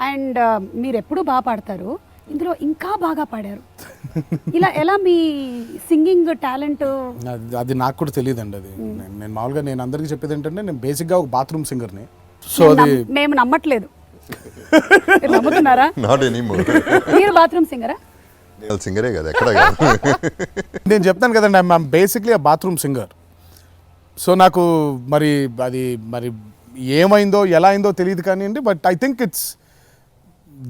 And మీరు ఎప్పుడు బాగా పాడతారు, ఇందులో ఇంకా బాగా పాడారు. ఇలా ఎలా మీ సింగింగ్ టాలెంట్? అది నాకు కూడా తెలియదండి. అది నేను మామూలుగా నేను అందరికీ చెప్పేది ఏంటంటే నేను బేసిక్గా ఒక బాత్రూమ్ సింగర్ని. సో అది మేము నమ్మట్లేదు. మీరు నమ్ముతున్నారా? Not anymore. మీరు బాత్రూమ్ సింగరా? సింగరే కదా, ఎక్కడ కాదు. నేను చెప్తాను కదండి, ఐఎమ్ బేసిక్లీ ఆ బాత్రూమ్ సింగర్. సో నాకు మరి అది మరి ఏమైందో ఎలా అయిందో తెలియదు కానివ్వండి, but I think it's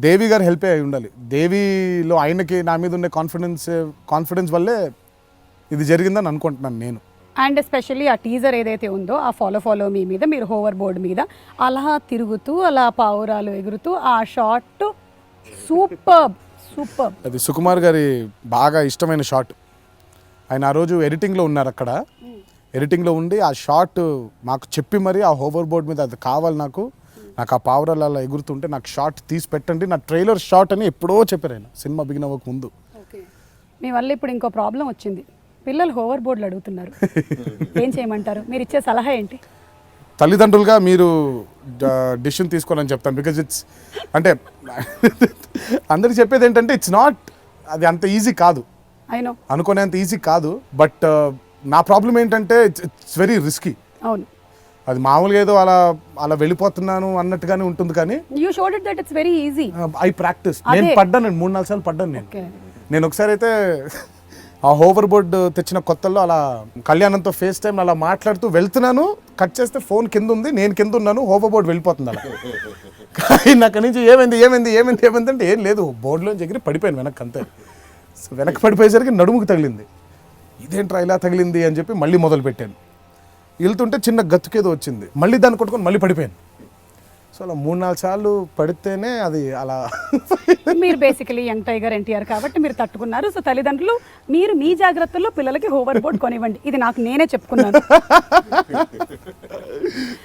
Devi గారు హెల్ప్ అయి ఉండాలి. దేవిలో ఆయనకి నా మీద ఉండే కాన్ఫిడెన్స్ వల్లే ఇది జరిగిందని అనుకుంటున్నాను నేను. అండ్ ఎస్పెషల్లీ ఆ టీజర్ ఏదైతే ఉందో ఆ ఫాలో మీ మీద మీరు హోవర్ బోర్డ్ మీద అలా తిరుగుతూ అలా పావురాలు ఎగురుతూ ఆ షాట్ సూపర్. అది సుకుమార్ గారి బాగా ఇష్టమైన షాట్. ఆయన ఆ రోజు ఎడిటింగ్లో ఉన్నారు, అక్కడ ఎడిటింగ్లో ఉండి ఆ షాట్ మాకు చెప్పి మరి ఆ హోవర్ బోర్డ్ మీద అది కావాలి నాకు ఆ పావురాలు అలా ఎగురుతుంటే నాకు షాట్ తీసి పెట్టండి, నా ట్రైలర్ షాట్ అని ఎప్పుడో చెప్పారు ఆయన సినిమా బిగిన్ అవ్వక ముందు. మీ వల్ల ఇప్పుడు ఇంకో ప్రాబ్లం వచ్చింది, పిల్లలు హోవర్ బోర్డులు అడుగుతున్నారు. ఏం చేయమంటారు? మీరు ఇచ్చే సలహా ఏంటి? తల్లిదండ్రులుగా మీరు డిసిషన్ తీసుకోవాలని చెప్తాను. బికాజ్ ఇట్స్ అంటే అందరికి చెప్పేది ఏంటంటే ఇట్స్ నాట్, అది అంత ఈజీ కాదు, అయినో అనుకునేంత ఈజీ కాదు. బట్ నా ప్రాబ్లం ఏంటంటే ఇట్స్ వెరీ రిస్కీ. అవును, అది మామూలుగా ఏదో అలా వెళ్ళిపోతున్నాను అన్నట్టుగానే ఉంటుంది. కానీ you showed it that it's very easy. I practice. నేను పడ్డాను, 3-4 సార్లు పడ్డాను నేను. Okay. నేను ఒకసారి అయితే ఆ హోవర్ బోర్డ్ తెచ్చిన కొత్తల్లో అలా కళ్యాణంతో ఫేస్ టైం అలా మాట్లాడుతూ వెళ్తున్నాను, కట్ చేస్తే ఫోన్ కింద ఉంది, నేను కింద ఉన్నాను, హోవర్ బోర్డ్ వెళ్ళిపోతుంది అలా. కానీ అక్కడి నుంచి ఏమైంది అంటే ఏం లేదు, బోర్డులో ఎగిరి పడిపోయాను వెనక్కి అంతే. సో వెనక్కి పడిపోయేసరికి నడుముకు తగిలింది. ఇదేంట్రా ఇలా తగిలింది అని చెప్పి మళ్ళీ మొదలు పెట్టాను. వెళ్తుంటే చిన్న గతుకేదో వచ్చింది, మళ్ళీ దాన్ని కొట్టుకొని మళ్ళీ పడిపోయాను. సో అలా 3-4 సార్లు పడితేనే అది అలా. మీరు బేసికలీ యంగ్ టైగర్ ఎన్టీఆర్ కాబట్టి మీరు తట్టుకున్నారు. సో తల్లిదండ్రులు మీరు మీ జాగ్రత్తల్లో పిల్లలకి హోవర్ బోర్డ్ కొనివ్వండి, ఇది నాకు నేనే చెప్పుకున్నాను.